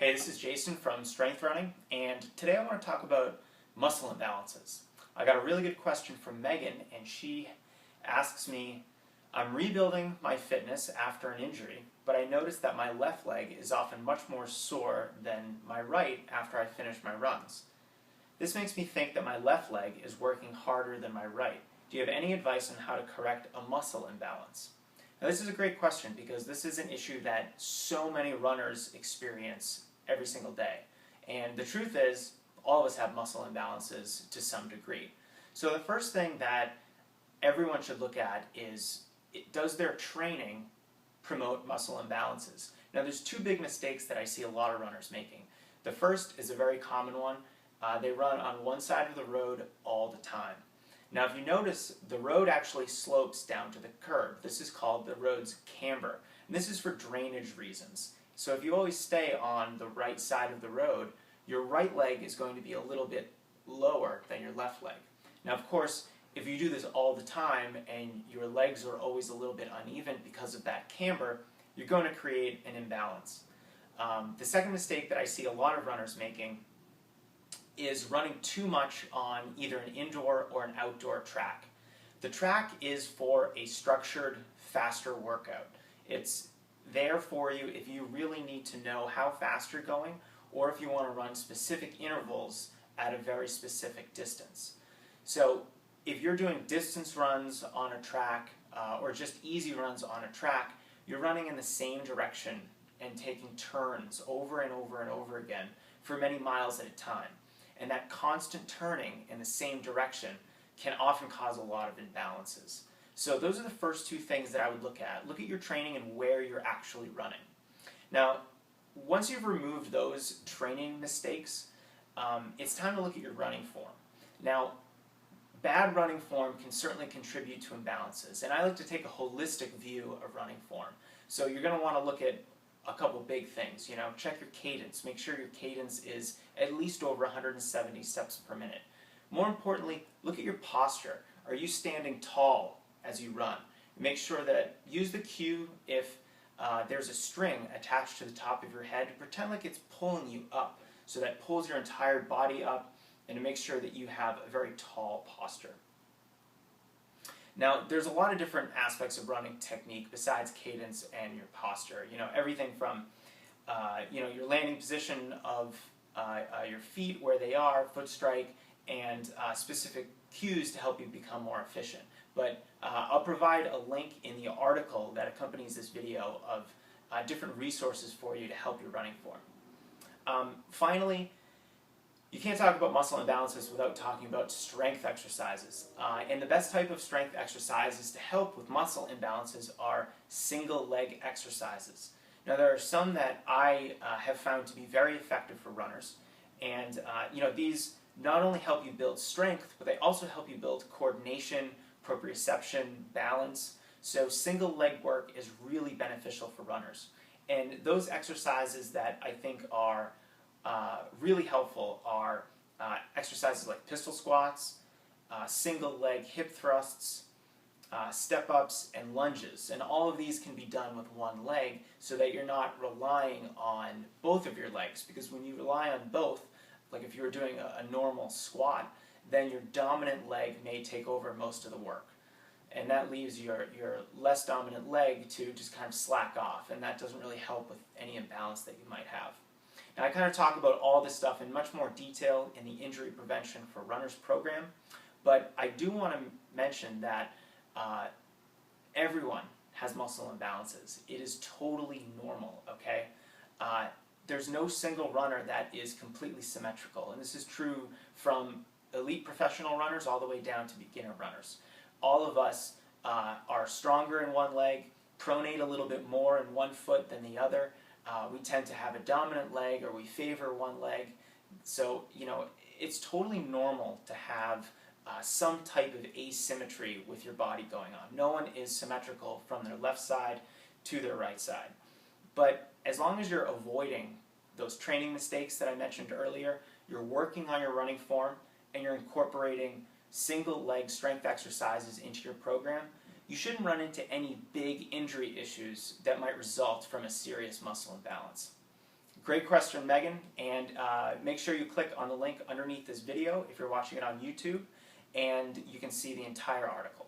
Hey, this is Jason from Strength Running, and today I want to talk about muscle imbalances. I got a really good question from Megan, and she asks me, I'm rebuilding my fitness after an injury, but I noticed that my left leg is often much more sore than my right after I finish my runs. This makes me think that my left leg is working harder than my right. Do you have any advice on how to correct a muscle imbalance? Now, this is a great question because this is an issue that so many runners experience every single day. And the truth is, all of us have muscle imbalances to some degree. So the first thing that everyone should look at is, does their training promote muscle imbalances? Now, there's two big mistakes that I see a lot of runners making. The first is a very common one. They run on one side of the road all the time. Now, if you notice, the road actually slopes down to the curb. This is called the road's camber. And this is for drainage reasons. So if you always stay on the right side of the road, your right leg is going to be a little bit lower than your left leg. Now, of course, if you do this all the time and your legs are always a little bit uneven because of that camber, you're going to create an imbalance. The second mistake that I see a lot of runners making is running too much on either an indoor or an outdoor track. The track is for a structured, faster workout. It's there for you if you really need to know how fast you're going, or if you want to run specific intervals at a very specific distance. So if you're doing distance runs on a track, or just easy runs on a track, you're running in the same direction and taking turns over and over and over again for many miles at a time. And that constant turning in the same direction can often cause a lot of imbalances. So those are the first two things that I would look at. Look at your training and where you're actually running. Now, once you've removed those training mistakes, it's time to look at your running form. Now, bad running form can certainly contribute to imbalances, and I like to take a holistic view of running form. So you're going to want to look at a couple big things. Check your cadence. Make sure your cadence is at least over 170 steps per minute. More importantly, look at your posture. Are you standing tall as you run? Make sure that, use the cue if there's a string attached to the top of your head. Pretend like it's pulling you up, so that pulls your entire body up, and to make sure that you have a very tall posture. Now, there's a lot of different aspects of running technique besides cadence and your posture. Everything from your landing position of your feet, where they are, foot strike, and specific cues to help you become more efficient. But I'll provide a link in the article that accompanies this video of different resources for you to help your running form. Finally, you can't talk about muscle imbalances without talking about strength exercises. And the best type of strength exercises to help with muscle imbalances are single leg exercises. Now, there are some that I have found to be very effective for runners. And these not only help you build strength, but they also help you build coordination, proprioception, balance. So single leg work is really beneficial for runners. And those exercises that I think are really helpful are exercises like pistol squats, single leg hip thrusts, step-ups, and lunges. And all of these can be done with one leg so that you're not relying on both of your legs. Because when you rely on both, like if you were doing a normal squat, then your dominant leg may take over most of the work. And that leaves your less dominant leg to just kind of slack off, and that doesn't really help with any imbalance that you might have. Now, I kind of talk about all this stuff in much more detail in the Injury Prevention for Runners program, but I do want to mention that everyone has muscle imbalances. It is totally normal, okay? There's no single runner that is completely symmetrical, and this is true from elite professional runners all the way down to beginner runners. All of us are stronger in one leg, pronate a little bit more in one foot than the other. We tend to have a dominant leg, or we favor one leg. So, it's totally normal to have some type of asymmetry with your body going on. No one is symmetrical from their left side to their right side. But as long as you're avoiding those training mistakes that I mentioned earlier, you're working on your running form, and you're incorporating single leg strength exercises into your program, you shouldn't run into any big injury issues that might result from a serious muscle imbalance. Great question, Megan, and make sure you click on the link underneath this video if you're watching it on YouTube, and you can see the entire article.